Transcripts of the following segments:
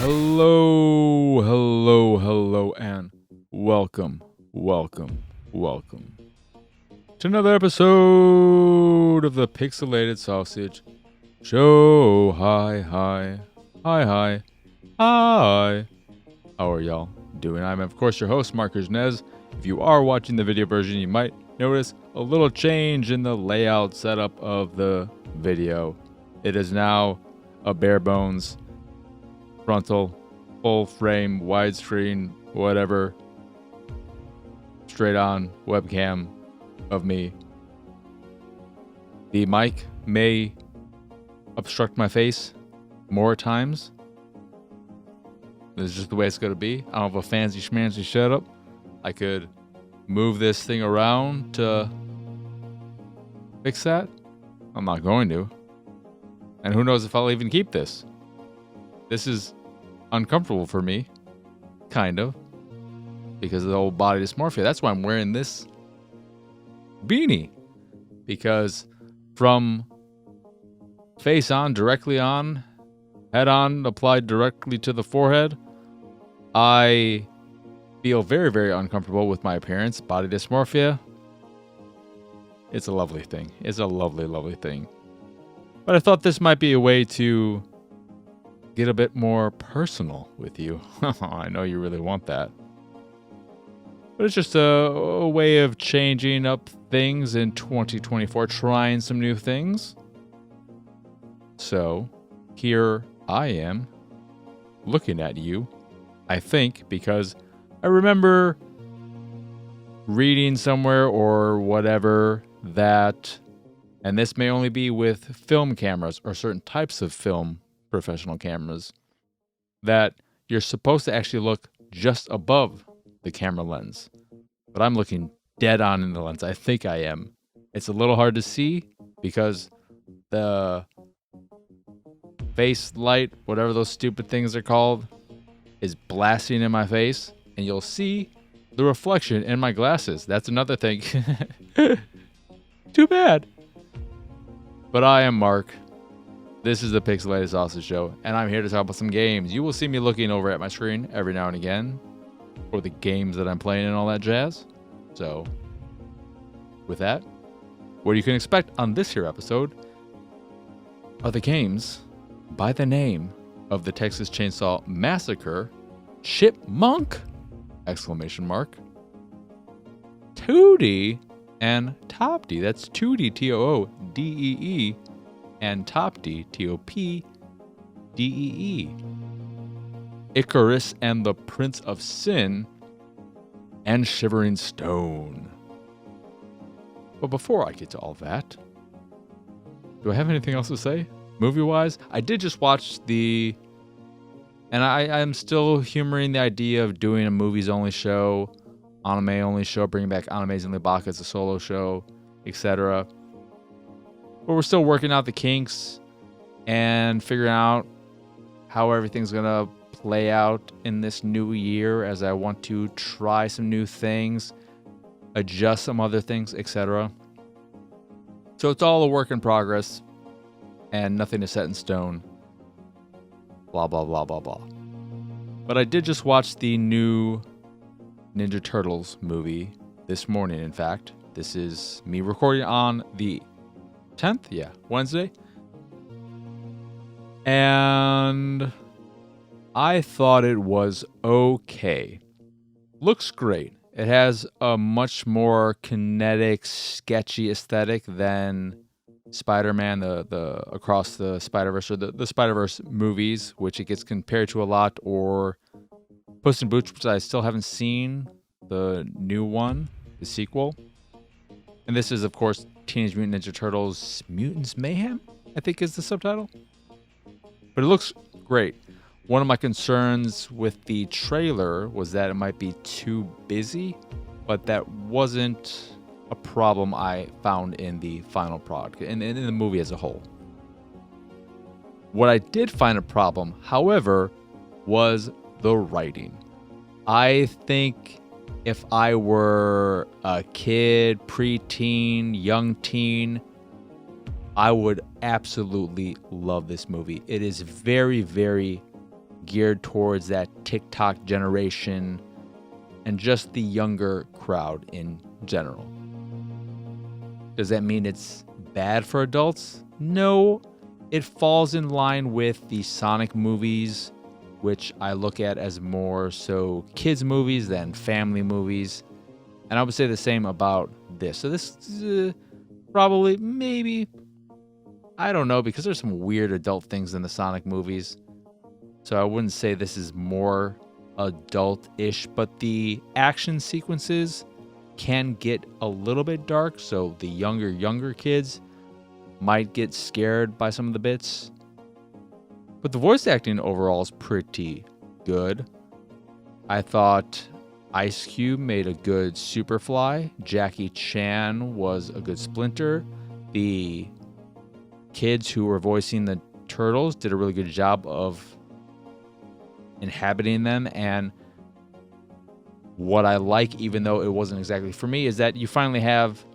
Hello, and welcome to another episode of the Pixelated Sausage Show. Hi. How are y'all doing? I'm, of course, your host, Marcus Nez. If you are watching the video version, you might notice a little change in the layout setup of the video. It is now a bare bones frontal, full frame, widescreen, whatever, straight on webcam of me. The mic may obstruct my face more times. This is just the way it's going to be. I don't have a fancy schmancy setup. I could move this thing around to fix that. I'm not going to. And who knows if I'll even keep this. This is uncomfortable for me, kind of, because of the whole body dysmorphia. That's why I'm wearing this beanie, because from face on, directly on, head on, applied directly to the forehead, I feel very, very uncomfortable with my appearance. Body dysmorphia, it's a lovely thing. It's a lovely thing. But I thought this might be a way to get a bit more personal with you. I know you really want that. But it's just a way of changing up things in 2024, trying some new things. So, here I am, looking at you, I think, because I remember reading somewhere or whatever that, and this may only be with film cameras or certain types of film professional cameras, that you're supposed to actually look just above the camera lens. But I'm looking dead on in the lens. I think I am. It's a little hard to see because the face light, whatever those stupid things are called, is blasting in my face, and you'll see the reflection in my glasses. That's another thing. Too bad. But I am Mark. This is the Pixelated Sausage Show, and I'm here to talk about some games. You will see me looking over at my screen every now and again for the games that I'm playing and all that jazz. So, with that, what you can expect on this here episode are the games by the name of the Texas Chainsaw Massacre, Chipmonk, ! Toodee and Topdee. That's Toodee, Toodee, and Topdee, Topdee. Ikkarus and the Prince of Sin, and Shivering Stone. But before I get to all that, do I have anything else to say? Movie-wise, I did just watch and I'm still humoring the idea of doing a movies-only show, anime-only show, bringing back Animes in Libaka as a solo show, etc. But we're still working out the kinks and figuring out how everything's going to play out in this new year, as I want to try some new things, adjust some other things, etc. So it's all a work in progress, and nothing is set in stone. Blah, blah, blah, blah, blah. But I did just watch the new Ninja Turtles movie this morning, in fact. This is me recording on the 10th? Yeah, Wednesday. And I thought it was okay. Looks great. It has a much more kinetic, sketchy aesthetic than Spider-Man, the Across the Spider-Verse, or the Spider-Verse movies, which it gets compared to a lot, or Puss in Boots, which I still haven't seen, the new one, the sequel. And this is, of course, Teenage Mutant Ninja Turtles Mutants Mayhem, I think is the subtitle. But it looks great. One of my concerns with the trailer was that it might be too busy, but that wasn't a problem I found in the final product, and in the movie as a whole. What I did find a problem, however, was the writing. I think if I were a kid, preteen, young teen, I would absolutely love this movie. It is very, very geared towards that TikTok generation and just the younger crowd in general. Does that mean it's bad for adults? No, it falls in line with the Sonic movies, which I look at as more so kids movies than family movies. And I would say the same about this. So this is probably, maybe, I don't know, because there's some weird adult things in the Sonic movies. So I wouldn't say this is more adult-ish, but the action sequences can get a little bit dark. So the younger kids might get scared by some of the bits. But the voice acting overall is pretty good. I thought Ice Cube made a good Superfly. Jackie Chan was a good Splinter. The kids who were voicing the turtles did a really good job of inhabiting them. And what I like, even though it wasn't exactly for me, is that you finally have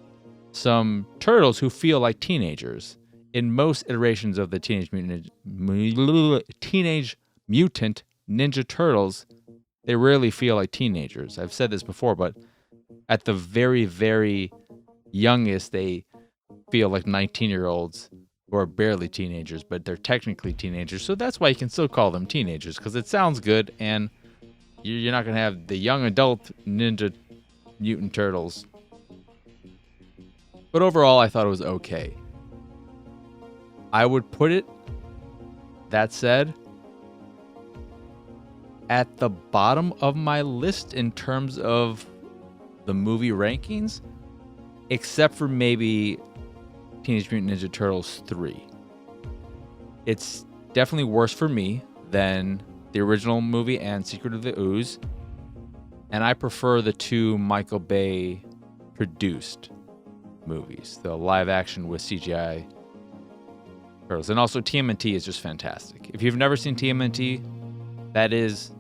some turtles who feel like teenagers. In most iterations of the Teenage Mutant Ninja Turtles, they rarely feel like teenagers. I've said this before, but at the very, very youngest, they feel like 19-year-olds who are barely teenagers, but they're technically teenagers. So that's why you can still call them teenagers, because it sounds good, and you're not going to have the young adult Ninja Mutant Turtles. But overall, I thought it was okay. I would put it, that said, at the bottom of my list in terms of the movie rankings, except for maybe Teenage Mutant Ninja Turtles 3. It's definitely worse for me than the original movie and Secret of the Ooze, and I prefer the two Michael Bay produced movies, the live action with CGI turtles. And also TMNT is just fantastic. If you've never seen TMNT, that is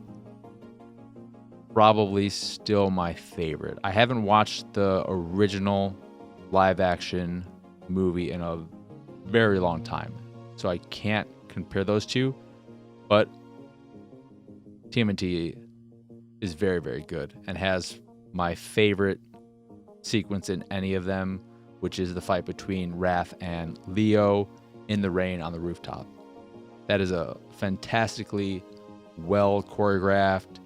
probably still my favorite. I haven't watched the original live action movie in a very long time, so I can't compare those two, but TMNT is very, very good and has my favorite sequence in any of them, which is the fight between Raph and Leo in the rain on the rooftop. That is a fantastically well choreographed,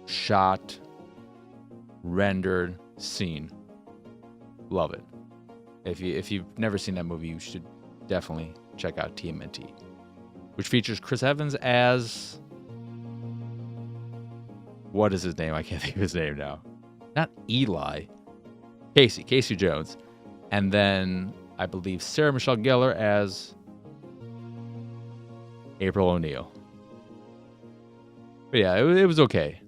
shot, rendered scene. Love it. If you've never seen that movie, you should definitely check out TMNT, which features Chris Evans as, what is his name? I can't think of his name now. Not Eli. Casey Jones. And then I believe Sarah Michelle Gellar as April O'Neil. But yeah, it was okay.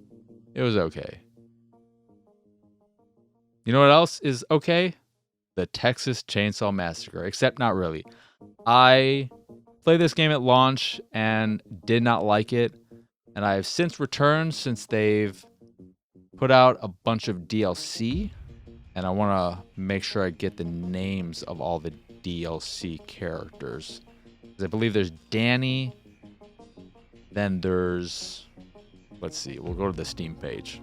It was okay. You know what else is okay? The Texas Chainsaw Massacre, except not really. I played this game at launch and did not like it, and I have since returned since they've put out a bunch of DLC, and I want to make sure I get the names of all the DLC characters. I believe there's Danny, then there's, let's see, we'll go to the Steam page.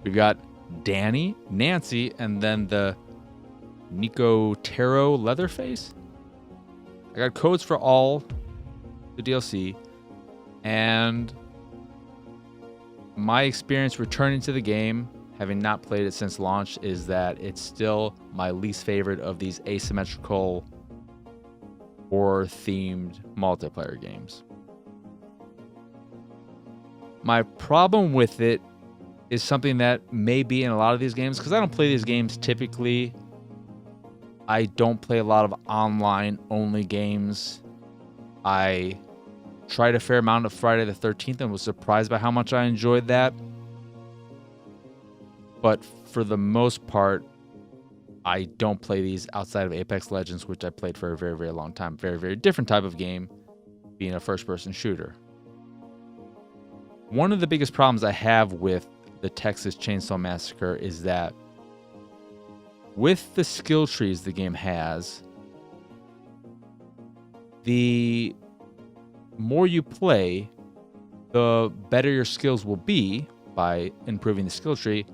We've got Danny, Nancy, and then the Nico Taro Leatherface. I got codes for all the DLC, and my experience returning to the game, having not played it since launch, is that it's still my least favorite of these asymmetrical horror-themed multiplayer games. My problem with it is something that may be in a lot of these games, because I don't play these games typically. I don't play a lot of online-only games. I tried a fair amount of Friday the 13th and was surprised by how much I enjoyed that. But for the most part, I don't play these outside of Apex Legends, which I played for a very, very long time. Very, very different type of game, being a first-person shooter. One of the biggest problems I have with the Texas Chainsaw Massacre is that with the skill trees the game has, the more you play, the better your skills will be by improving the skill tree,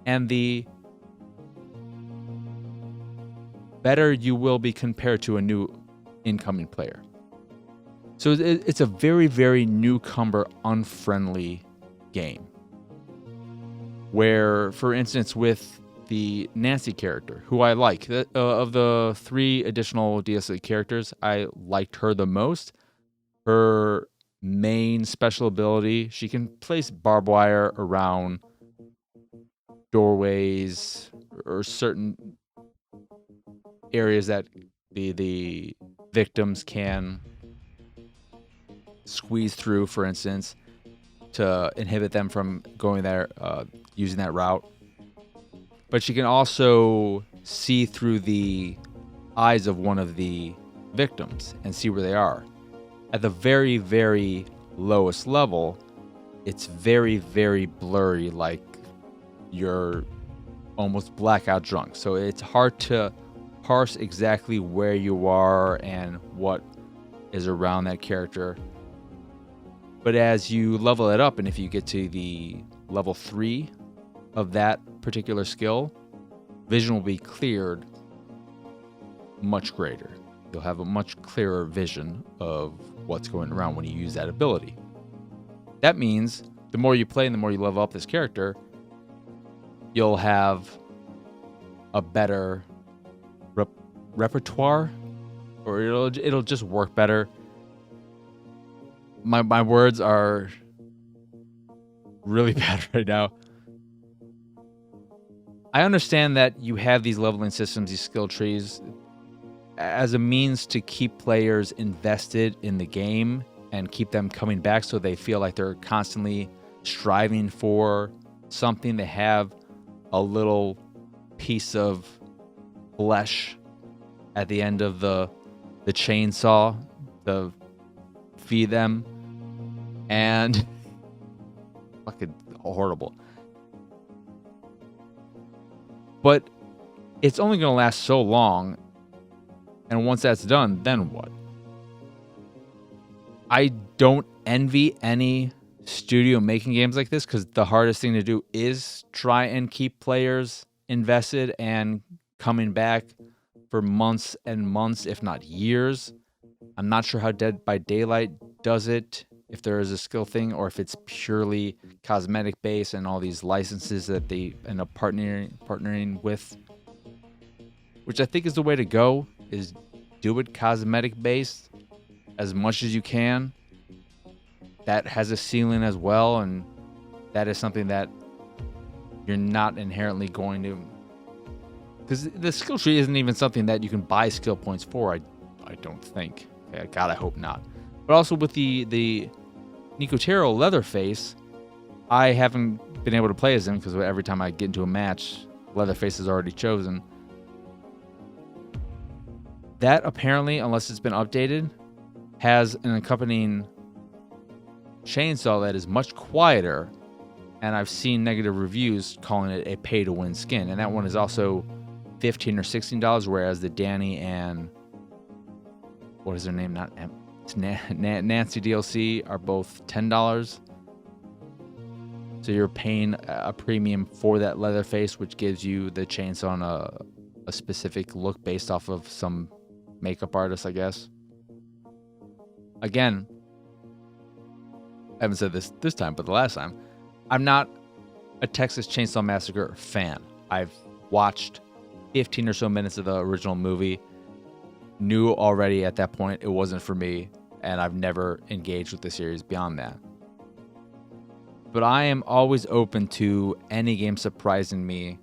and the better you will be compared to a new incoming player. So it's a very, very newcomer unfriendly game. Where, for instance, with the Nancy character, who I like, of the 3 additional DLC characters, I liked her the most. Her main special ability, she can place barbed wire around doorways or certain areas that the victims can squeeze through, for instance, to inhibit them from going there, using that route. But she can also see through the eyes of one of the victims and see where they are. At the very, very lowest level, it's very, very blurry, like you're almost blackout drunk. So it's hard to parse exactly where you are and what is around that character. But as you level it up, and if you get to the level 3 of that particular skill, vision will be cleared much greater. You'll have a much clearer vision of what's going around when you use that ability. That means the more you play and the more you level up this character, you'll have a better repertoire, or it'll just work better. My words are really bad right now. I understand that you have these leveling systems, these skill trees, as a means to keep players invested in the game and keep them coming back so they feel like they're constantly striving for something. They have a little piece of flesh at the end of the chainsaw to feed them. And fucking horrible. But it's only going to last so long. And once that's done, then what? I don't envy any studio making games like this, because the hardest thing to do is try and keep players invested and coming back for months and months, if not years. I'm not sure how Dead by Daylight does it, if there is a skill thing, or if it's purely cosmetic based and all these licenses that they end up partnering with, which I think is the way to go, is do it cosmetic based as much as you can. That has a ceiling as well, and that is something that you're not inherently going to, because the skill tree isn't even something that you can buy skill points for, I don't think. God, I hope not. But also with the Nicotero Leatherface, I haven't been able to play as him because every time I get into a match, Leatherface is already chosen. That apparently, unless it's been updated, has an accompanying chainsaw that is much quieter, and I've seen negative reviews calling it a pay-to-win skin, and that one is also $15 or $16, whereas the Danny and what is her name? Nancy DLC are both $10. So you're paying a premium for that Leatherface, which gives you the chainsaw on a specific look based off of some makeup artist, I guess. Again, I haven't said this time, but the last time, I'm not a Texas Chainsaw Massacre fan. I've watched 15 or so minutes of the original movie, knew already at that point it wasn't for me, and I've never engaged with the series beyond that. But I am always open to any game surprising me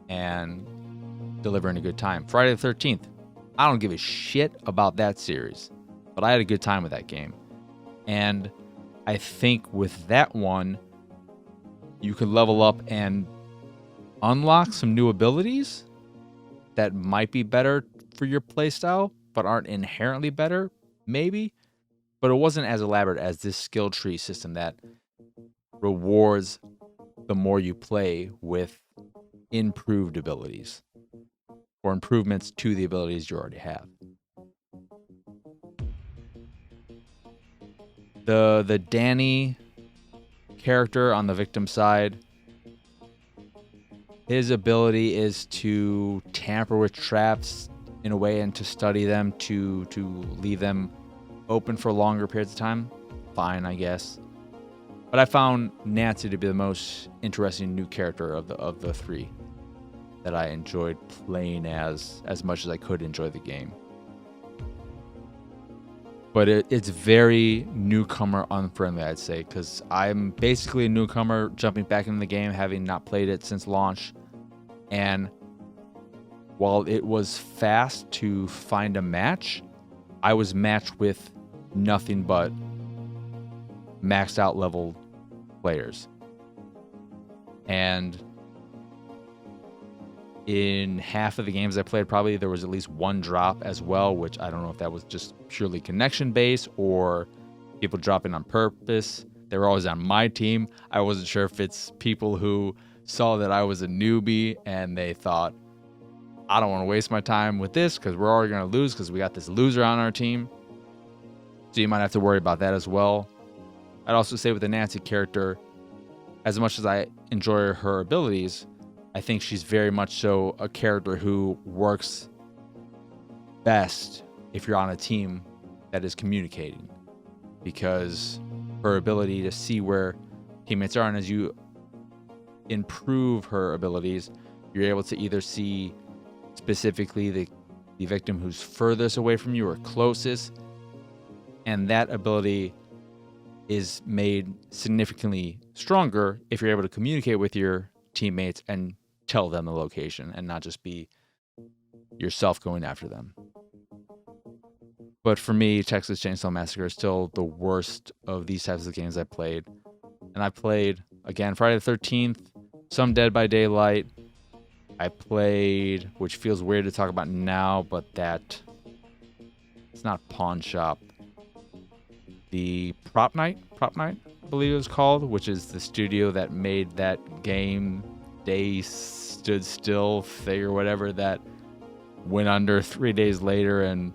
and delivering a good time. Friday the 13th, I don't give a shit about that series, but I had a good time with that game. And I think with that one, you could level up and unlock some new abilities that might be better for your playstyle, but aren't inherently better, maybe. But it wasn't as elaborate as this skill tree system that rewards the more you play with improved abilities or improvements to the abilities you already have. The Danny character on the victim side, his ability is to tamper with traps in a way and to study them, to leave them open for longer periods of time. Fine, I guess. But I found Nancy to be the most interesting new character of the three that I enjoyed playing as much as I could enjoy the game. But it's very newcomer unfriendly, I'd say, because I'm basically a newcomer jumping back into the game, having not played it since launch. And while it was fast to find a match, I was matched with nothing but maxed out level players. And in half of the games I played, probably there was at least one drop as well, which I don't know if that was just purely connection based or people dropping on purpose. They were always on my team. I wasn't sure if it's people who saw that I was a newbie and they thought, I don't want to waste my time with this because we're already going to lose because we got this loser on our team. So you might have to worry about that as well. I'd also say with the Nancy character, as much as I enjoy her abilities, I think she's very much so a character who works best if you're on a team that is communicating, because her ability to see where teammates are, and as you improve her abilities, you're able to either see specifically the victim who's furthest away from you or closest, and that ability is made significantly stronger if you're able to communicate with your teammates and tell them the location and not just be yourself going after them. But for me, Texas Chainsaw Massacre is still the worst of these types of games I played. And I played, again, Friday the 13th, some Dead by Daylight. I played, which feels weird to talk about now, but that it's not Pawn Shop. The Prop Night, I believe it was called, which is the studio that made that game, They Stood Still thing or whatever, that went under 3 days later and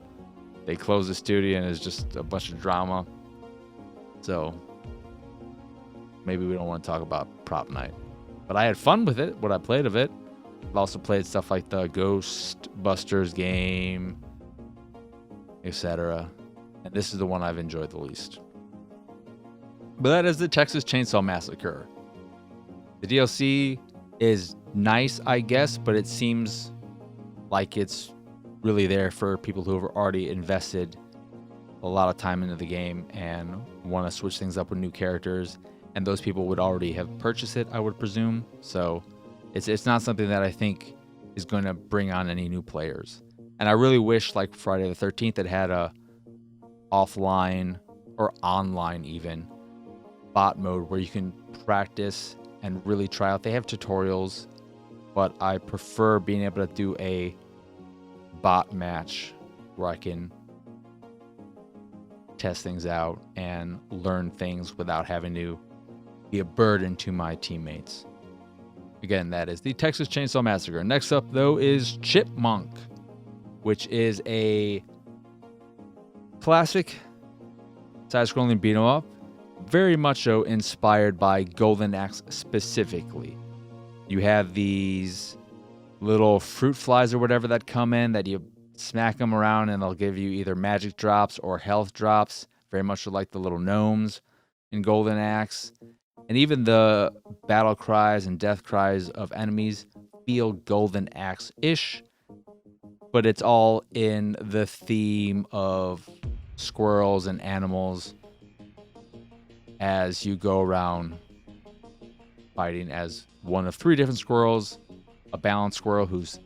they closed the studio and it's just a bunch of drama. So maybe we don't want to talk about Prop Night. But I had fun with it, what I played of it. I've also played stuff like the Ghostbusters game, etc. And this is the one I've enjoyed the least. But that is the Texas Chainsaw Massacre. The DLC is nice, I guess, but it seems like it's really there for people who have already invested a lot of time into the game and want to switch things up with new characters. And those people would already have purchased it, I would presume. So it's not something that I think is going to bring on any new players. And I really wish, like Friday the 13th, it had a offline or online even bot mode where you can practice and really try out. They have tutorials, but I prefer being able to do a bot match where I can test things out and learn things without having to be a burden to my teammates. Again, that is the Texas Chainsaw Massacre. Next up, though, is Chipmonk, which is a classic side-scrolling beat-em-up, very much so inspired by Golden Axe specifically. You have these little fruit flies or whatever that come in that you smack them around and they'll give you either magic drops or health drops, very much like the little gnomes in Golden Axe. And even the battle cries and death cries of enemies feel Golden Axe-ish, but it's all in the theme of squirrels and animals as you go around fighting as one of 3 different squirrels, a balanced squirrel who's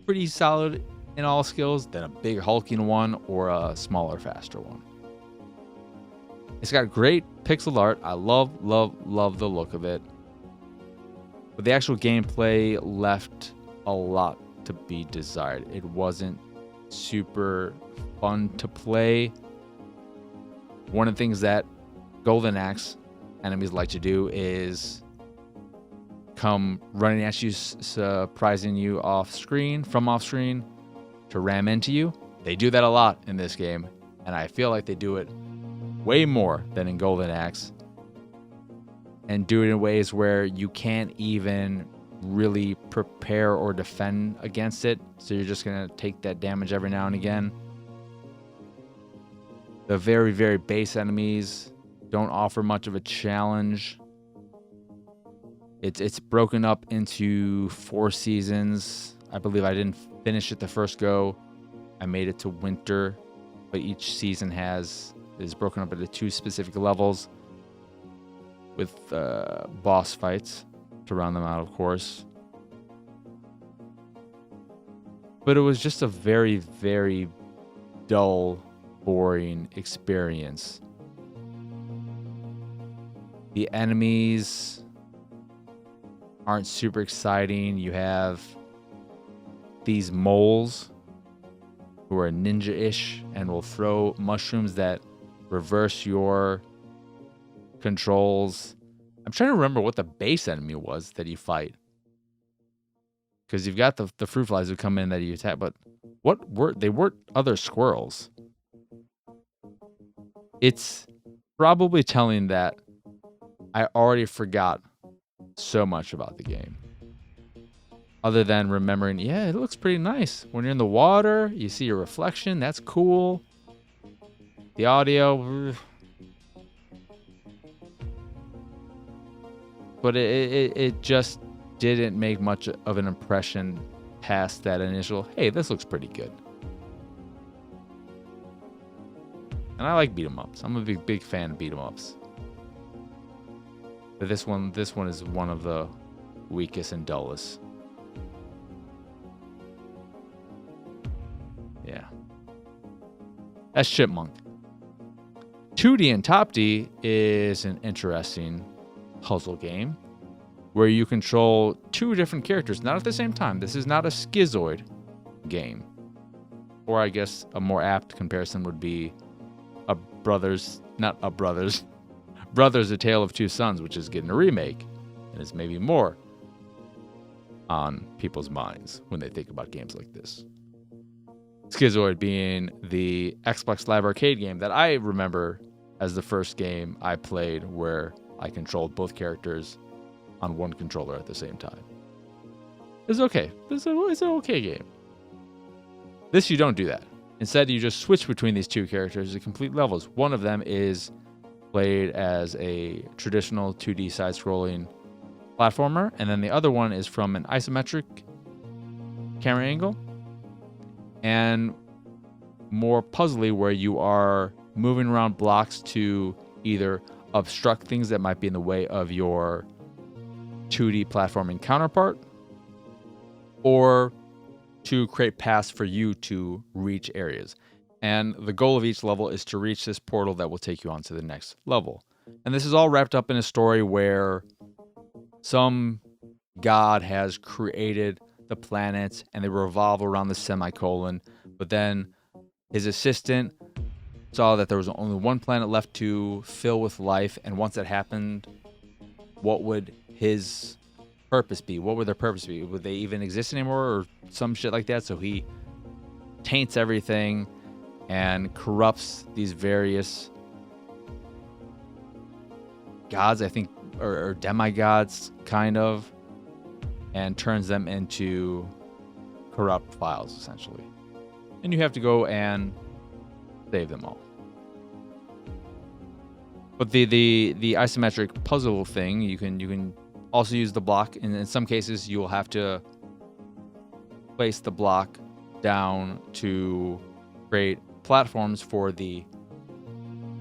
pretty solid in all skills, then a big hulking one, or a smaller, faster one. It's got great pixel art. I love the look of it. But the actual gameplay left a lot to be desired. It wasn't super fun to play. One of the things that Golden Axe enemies like to do is come running at you, surprising you off screen to ram into you. They do that a lot in this game, and I feel like they do it way more than in Golden Axe, and do it in ways where you can't even really prepare or defend against it, so you're just going to take that damage every now and again. The very, very base enemies don't offer much of a challenge. It's broken up into 4 seasons. I believe I didn't finish it the first go. I made it to winter, but each season is broken up into 2 specific levels with boss fights to round them out, of course. But it was just a very, very dull, boring experience. The enemies aren't super exciting. You have these moles who are ninja-ish and will throw mushrooms that reverse your controls. I'm trying to remember what the base enemy was that you fight, because you've got the fruit flies who come in that you attack, but they weren't other squirrels. It's probably telling that I already forgot so much about the game, other than remembering, yeah, it looks pretty nice. When you're in the water, you see your reflection. That's cool. The audio, but it just didn't make much of an impression past that initial, hey, this looks pretty good. And I like beat 'em ups. I'm a big fan of beat 'em ups. But this one is one of the weakest and dullest. Yeah. That's Chipmonk. Toodee and Topdee is an interesting puzzle game where you control 2 different characters, not at the same time. This is not a schizoid game. Or I guess a more apt comparison would be Brothers, A Tale of Two Sons, which is getting a remake, and is maybe more on people's minds when they think about games like this. Schizoid being the Xbox Live Arcade game that I remember as the first game I played where I controlled both characters on one controller at the same time. It's okay. It's an okay game. This, you don't do that. Instead, you just switch between these 2 characters to complete levels. One of them is played as a traditional 2D side-scrolling platformer, and then the other one is from an isometric camera angle, and more puzzly, where you are moving around blocks to either obstruct things that might be in the way of your 2D platforming counterpart, or to create paths for you to reach areas. And the goal of each level is to reach this portal that will take you on to the next level. And this is all wrapped up in a story where some god has created the planets and they revolve around the semicolon, but then his assistant saw that there was only one planet left to fill with life, and once that happened, what would his purpose be? What would their purpose be? Would they even exist anymore, or some shit like that? So he taints everything and corrupts these various gods, I think, or demigods, kind of, and turns them into corrupt files, essentially. And you have to go and save them all. But the isometric puzzle thing, you can also use the block, and in some cases you will have to place the block down to create platforms for the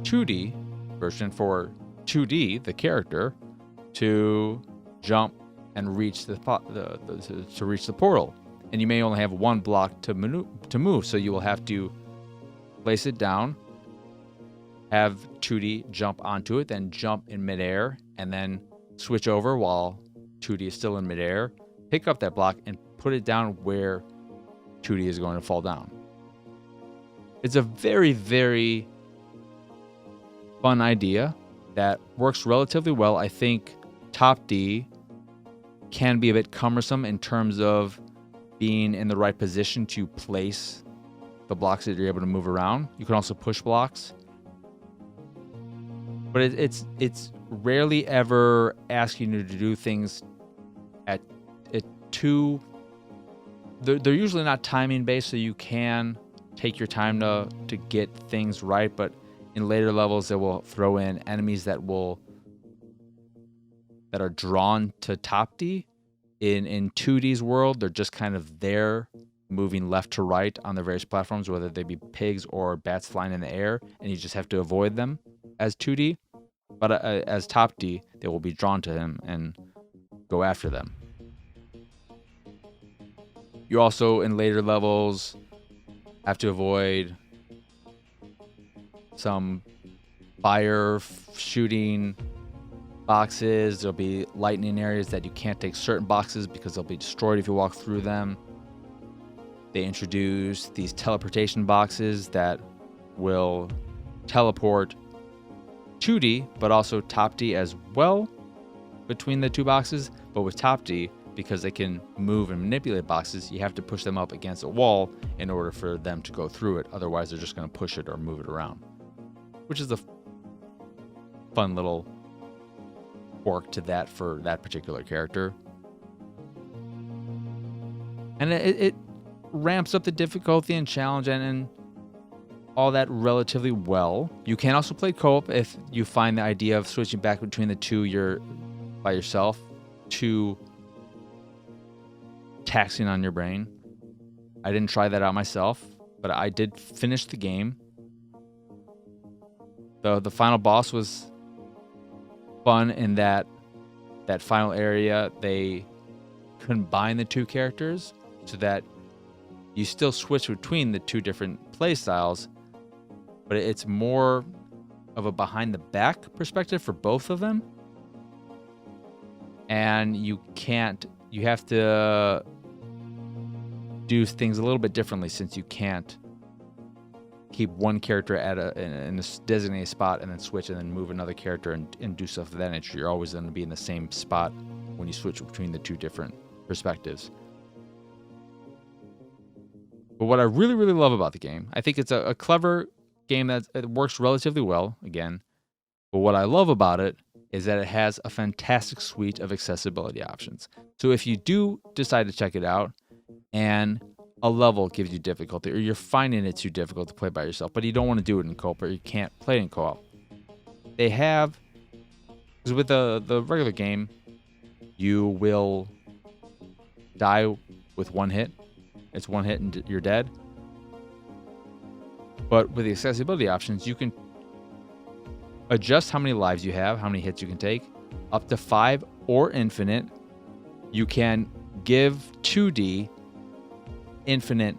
2D version, for 2D, the character, to jump and reach to reach the portal. And you may only have one block to move, so you will have to place it down, have 2D jump onto it, then jump in midair, and then switch over while 2D is still in midair, pick up that block, and put it down where 2D is going to fall down. It's a very, very fun idea that works relatively well. I think Topdee can be a bit cumbersome in terms of being in the right position to place the blocks that you're able to move around. You can also push blocks. but it's rarely ever asking you to do things at too. They're usually not timing based, so you can take your time to get things right. But in later levels, they will throw in enemies that are drawn to Topdee. In Toodee's world, they're just kind of there, moving left to right on the various platforms, whether they be pigs or bats flying in the air, and you just have to avoid them as Toodee. But as Topdee, they will be drawn to him and go after them. You also, in later levels, have to avoid some fire shooting boxes. There'll be lightning areas that you can't take certain boxes because they'll be destroyed if you walk through them. They introduce these teleportation boxes that will teleport Toodee, but also Topdee as well between the two boxes. But with Topdee, because they can move and manipulate boxes, you have to push them up against a wall in order for them to go through it. Otherwise, they're just going to push it or move it around, which is a fun little quirk to that for that particular character. And it ramps up the difficulty and challenge and all that relatively well. You can also play co-op if you find the idea of switching back between the two you're by yourself too taxing on your brain. I didn't try that out myself, but I did finish the game. The final boss was fun in that final area. They combine the two characters so that you still switch between the two different play styles, but it's more of a behind the back perspective for both of them. And you have to do things a little bit differently, since you can't keep one character in a designated spot and then switch and then move another character and do stuff of that nature. You're always going to be in the same spot when you switch between the two different perspectives. But what I really, really love about the game, I think it's a clever game that it works relatively well, again. But what I love about it is that it has a fantastic suite of accessibility options. So if you do decide to check it out and a level gives you difficulty, or you're finding it too difficult to play by yourself, but you don't want to do it in co-op, or you can't play it in co-op, they have, because with the regular game, you will die with one hit. It's one hit and you're dead. But with the accessibility options, you can adjust how many lives you have, how many hits you can take, up to 5 or infinite. You can give 2D infinite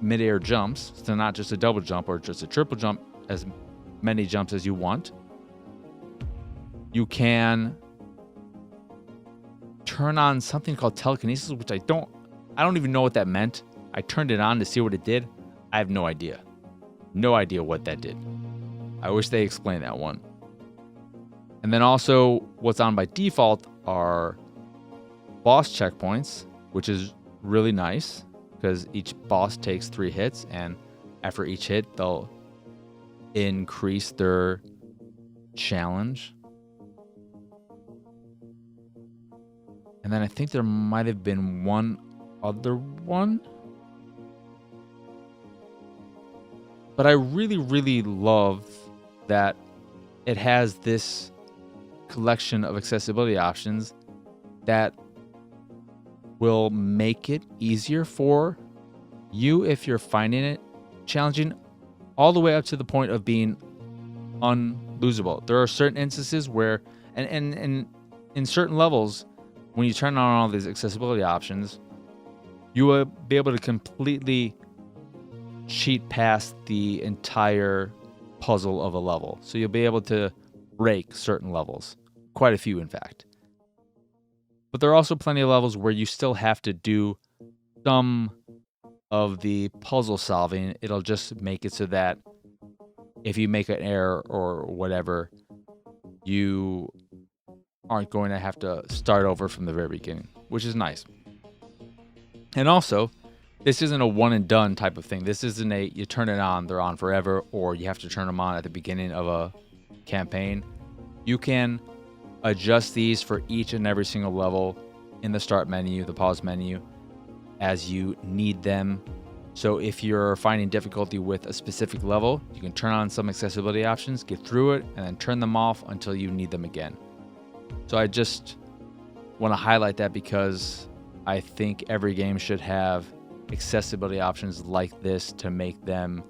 mid-air jumps, so not just a double jump or just a triple jump, as many jumps as you want. You can turn on something called telekinesis, which I don't even know what that meant. I turned it on to see what it did. I have no idea. No idea what that did. I wish they explained that one. And then also what's on by default are boss checkpoints, which is really nice because each boss takes 3 hits, and after each hit, they'll increase their challenge. And then I think there might have been one other one. But I really, really love that it has this collection of accessibility options that will make it easier for you if you're finding it challenging, all the way up to the point of being unlosable. There are certain instances where, and in certain levels, when you turn on all these accessibility options, you will be able to completely cheat past the entire puzzle of a level. So you'll be able to break certain levels, quite a few in fact. But there are also plenty of levels where you still have to do some of the puzzle solving. It'll just make it so that if you make an error or whatever, you aren't going to have to start over from the very beginning, which is nice. And also, this isn't a one and done type of thing. This isn't you turn it on, they're on forever, or you have to turn them on at the beginning of a campaign. You can adjust these for each and every single level in the start menu, the pause menu, as you need them. So if you're finding difficulty with a specific level, you can turn on some accessibility options, get through it, and then turn them off until you need them again. So I just want to highlight that because I think every game should have accessibility options like this to make them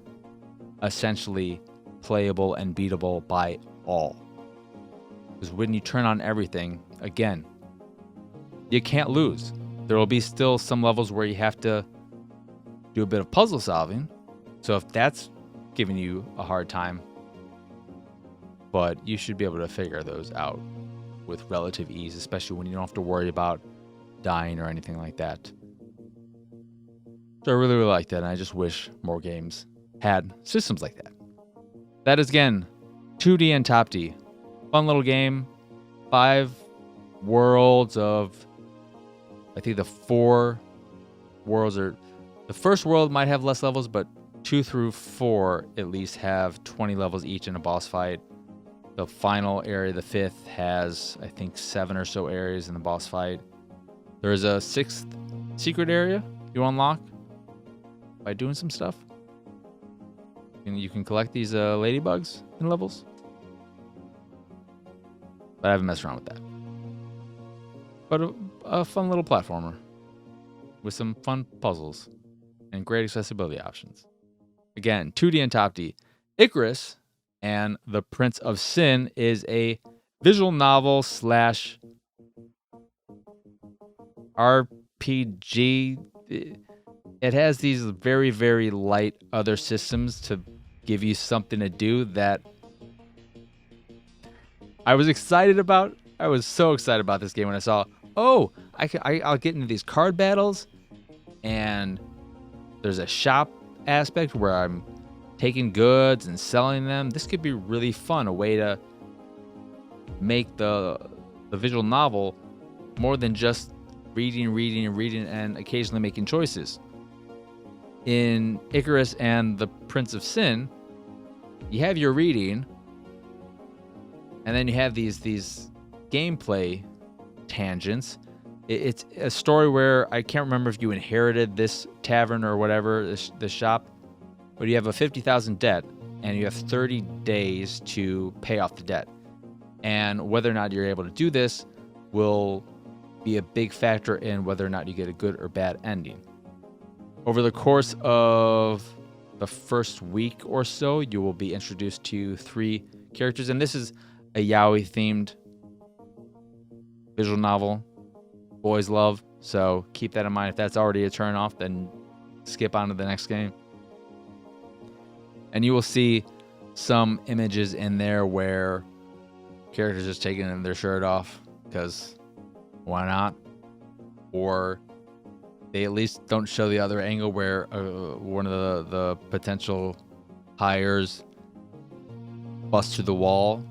essentially playable and beatable by all. Because when you turn on everything, again, you can't lose. There will be still some levels where you have to do a bit of puzzle solving. So if that's giving you a hard time, but you should be able to figure those out with relative ease, especially when you don't have to worry about dying or anything like that. So I really, really like that, and I just wish more games had systems like that. That is, again, Toodee and Topdee. Fun little game. 5 worlds of, I think the 4 worlds are, the first world might have less levels, but 2 through 4 at least have 20 levels each in a boss fight. The final area, the 5th, has, I think, 7 or so areas in the boss fight. There is a 6th secret area you unlock by doing some stuff. And you can collect these ladybugs in levels. But I haven't messed around with that. But a fun little platformer with some fun puzzles and great accessibility options. Again, Toodee and Topdee. Ikkarus and the Prince of Sin is a visual novel / RPG. It has these very, very light other systems to give you something to do that I was excited about. I was so excited about this game when I saw, oh, I'll get into these card battles, and there's a shop aspect where I'm taking goods and selling them. This could be really fun, a way to make the visual novel more than just reading and occasionally making choices. In Ikkarus and the Prince of Sin, you have your reading, and then you have these gameplay tangents. It's a story where I can't remember if you inherited this tavern or whatever, this shop, but you have a 50,000 debt, and you have 30 days to pay off the debt. And whether or not you're able to do this will be a big factor in whether or not you get a good or bad ending. Over the course of the first week or so, you will be introduced to 3 characters, and this is a yaoi-themed visual novel. Boys love, so keep that in mind. If that's already a turn-off, then skip on to the next game. And you will see some images in there where characters just taking their shirt off, because why not? Or they at least don't show the other angle where one of the potential hires busts through the wall,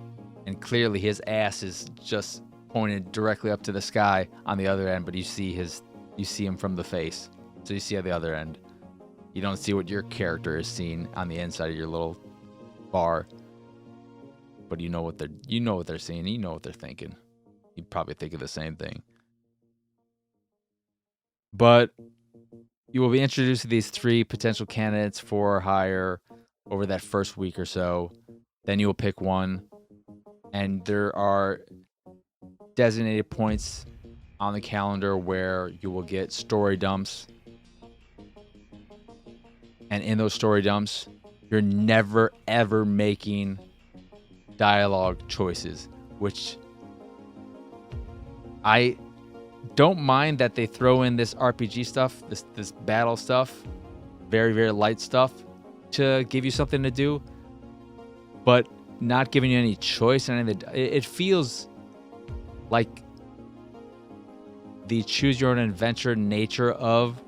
and clearly his ass is just pointed directly up to the sky on the other end, but you see him from the face, so you see at the other end. You don't see what your character is seeing on the inside of your little bar, but you know what they're seeing. You know what they're thinking. You probably think of the same thing. But you will be introduced to these 3 potential candidates for hire over that first week or so. Then you will pick one, and there are designated points on the calendar where you will get story dumps. And in those story dumps, you're never, ever making dialogue choices, which I don't mind that they throw in this RPG stuff, this battle stuff, very, very light stuff to give you something to do, but not giving you any choice. And it feels like the choose your own adventure nature of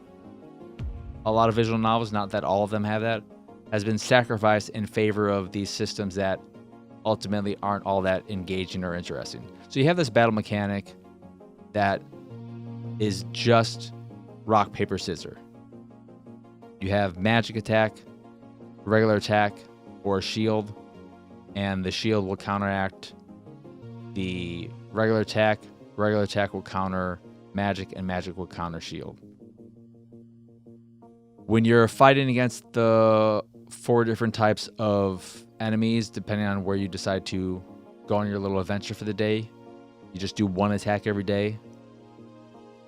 a lot of visual novels, not that all of them have that, has been sacrificed in favor of these systems that ultimately aren't all that engaging or interesting. So you have this battle mechanic that is just rock, paper, scissors. You have magic attack, regular attack, or a shield. and the shield will counteract the regular attack. Regular attack will counter magic, and magic will counter shield. When you're fighting against the 4 different types of enemies, depending on where you decide to go on your little adventure for the day, you just do 1 attack every day,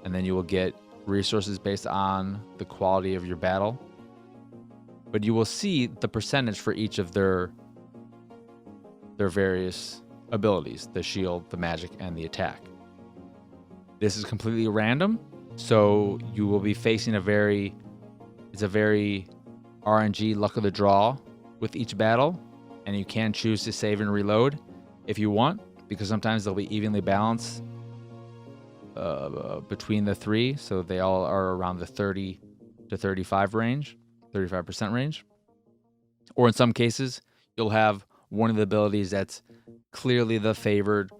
and then you will get resources based on the quality of your battle. But you will see the percentage for each of their various abilities, the shield, the magic, and the attack. This is completely random, so you will be facing it's a very RNG, luck of the draw with each battle, and you can choose to save and reload if you want, because sometimes they'll be evenly balanced between the 3, so they all are around the 30 to 35 range, 35% range. Or in some cases, you'll have one of the abilities that's clearly the favored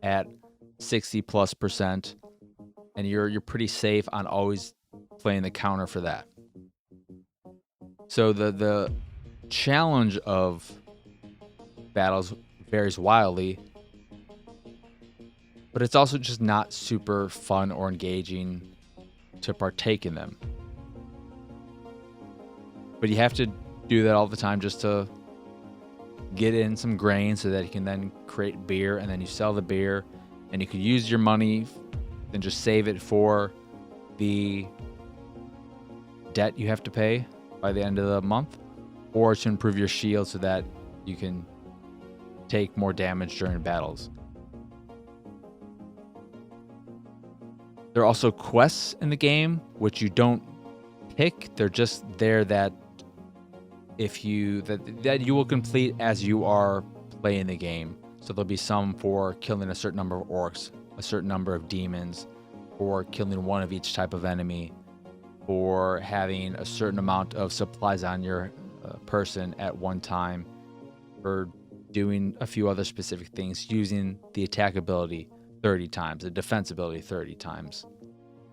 at 60+%, and you're pretty safe on always playing the counter for that. So the challenge of battles varies wildly, but it's also just not super fun or engaging to partake in them. But you have to do that all the time just to get in some grain so that you can then create beer, and then you sell the beer, and you can use your money and just save it for the debt you have to pay by the end of the month, or to improve your shield so that you can take more damage during battles. There are also quests in the game which you don't pick. They're just there that that you will complete as you are playing the game. So there'll be some for killing a certain number of orcs, a certain number of demons, or killing one of each type of enemy, or having a certain amount of supplies on your person at one time, or doing a few other specific things using the attack ability 30 times, the defense ability 30 times.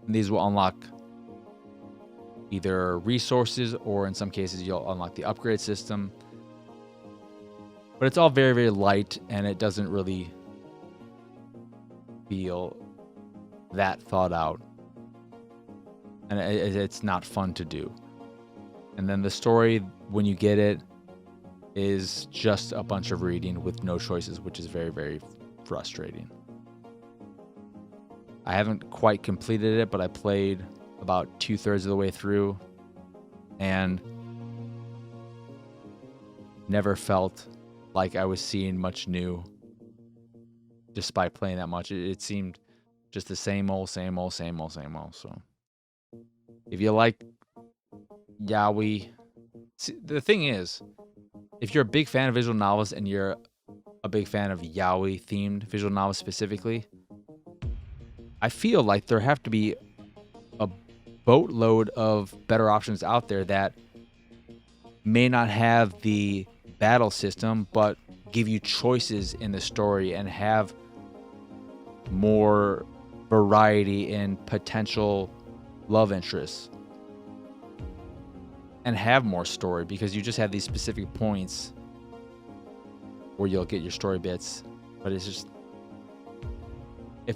And these will unlock either resources, or in some cases you'll unlock the upgrade system. But it's all very, very light, and it doesn't really feel that thought out. And it's not fun to do. And then the story, when you get it, is just a bunch of reading with no choices, which is very, very frustrating. I haven't quite completed it, but I played about 2/3 of the way through and never felt like I was seeing much new despite playing that much. It seemed just the same old. So if you like yaoi, see, the thing is, if you're a big fan of visual novels and you're a big fan of yaoi themed visual novels specifically, I feel like there have to be a boatload of better options out there that may not have the battle system, but give you choices in the story and have more variety in potential love interests, and have more story, because you just have these specific points where you'll get your story bits, but it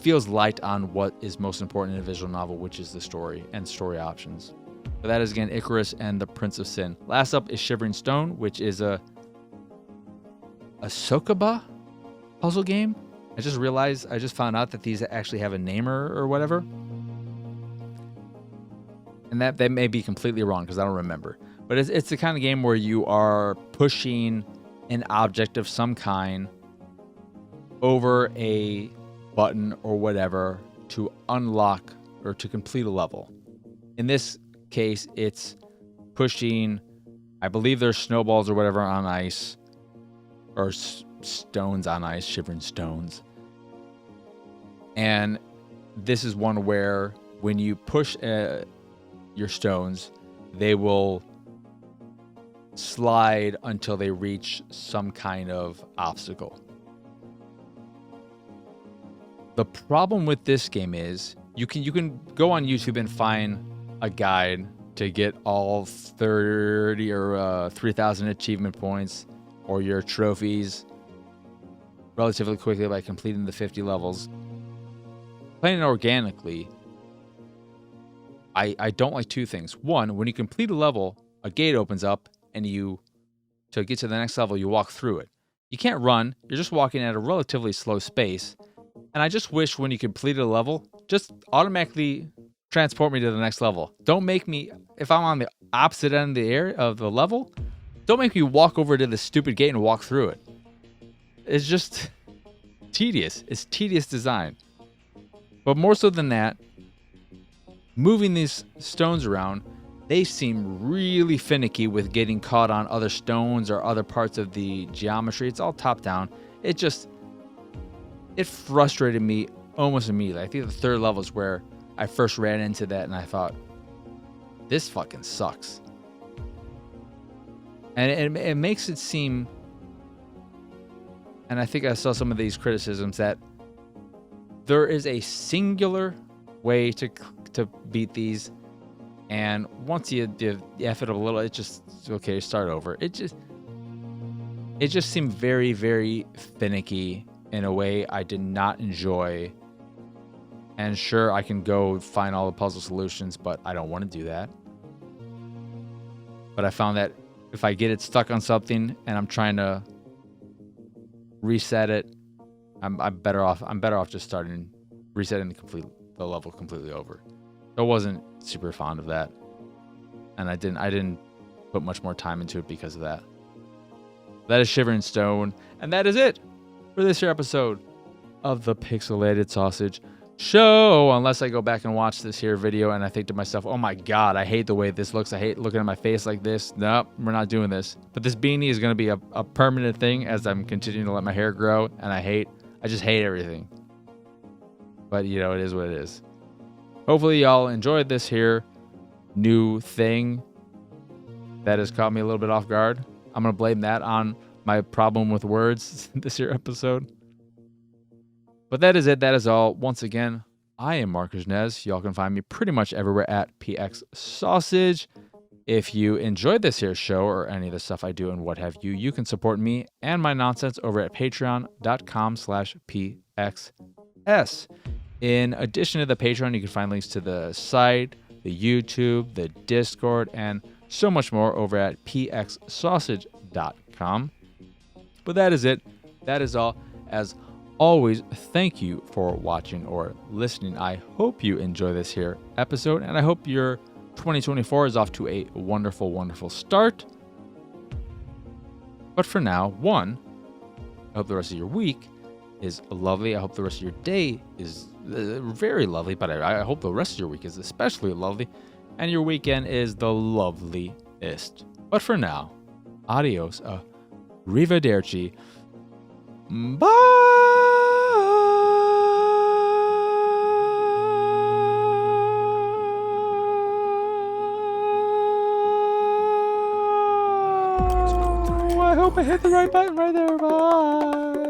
feels light on what is most important in a visual novel, which is the story and story options. But that is, again, Ikkarus and the Prince of Sin. Last up is Shivering Stone, which is a Sokoba puzzle game. I just found out that these actually have a name or whatever. And that may be completely wrong because I don't remember. But it's the kind of game where you are pushing an object of some kind over a button or whatever to unlock or to complete a level. In this case, it's pushing, I believe there's snowballs or whatever on ice, or stones on ice, shivering stones. And this is one where when you push your stones, they will slide until they reach some kind of obstacle. The problem with this game is you can go on YouTube and find a guide to get all 30 or 3,000 achievement points or your trophies relatively quickly by completing the 50 levels. Playing it organically, I don't like two things. One, when you complete a level, a gate opens up, and to get to the next level, you walk through it. You can't run. You're just walking at a relatively slow space. And I just wish when you completed a level, just automatically transport me to the next level. Don't make me, if I'm on the opposite end of the area of the level, don't make me walk over to the stupid gate and walk through it. It's just tedious. It's tedious design. But more so than that, moving these stones around, they seem really finicky with getting caught on other stones or other parts of the geometry. It's all top down. It frustrated me almost immediately. I think the third level is where I first ran into that and I thought, this fucking sucks. And it makes it seem, and I think I saw some of these criticisms, that there is a singular way to beat these, and once you F it up a little, it just, okay, start over. It just seemed very, very finicky in a way I did not enjoy. And sure, I can go find all the puzzle solutions, but I don't want to do that. But I found that if I get it stuck on something and I'm trying to reset it, I'm better off just resetting the level completely over. I wasn't super fond of that, and I didn't put much more time into it because of that. That is Shivering Stone, and that is it for this here episode of the Pixelated Sausage Show. Unless I go back and watch this here video and I think to myself, oh my god, I hate the way this looks. I hate looking at my face like this. Nope, we're not doing this. But this beanie is going to be a permanent thing as I'm continuing to let my hair grow, and I just hate everything. But you know, it is what it is. Hopefully y'all enjoyed this here new thing that has caught me a little bit off guard. I'm going to blame that on my problem with words this here episode. But that is it. That is all. Once again, I am Marcus Nez. Y'all can find me pretty much everywhere at PX Sausage. If you enjoyed this here show or any of the stuff I do and what have you, you can support me and my nonsense over at patreon.com/PXS. In addition to the Patreon, you can find links to the site, the YouTube, the Discord, and so much more over at pxsausage.com. But that is it. That is all. As always, thank you for watching or listening. I hope you enjoy this here episode, and I hope your 2024 is off to a wonderful, wonderful start. But for now, I hope the rest of your week is lovely. I hope the rest of your day is very lovely, but I hope the rest of your week is especially lovely, and your weekend is the loveliest. But for now, adios, arrivederci, bye! I hope I hit the right button right there, bye!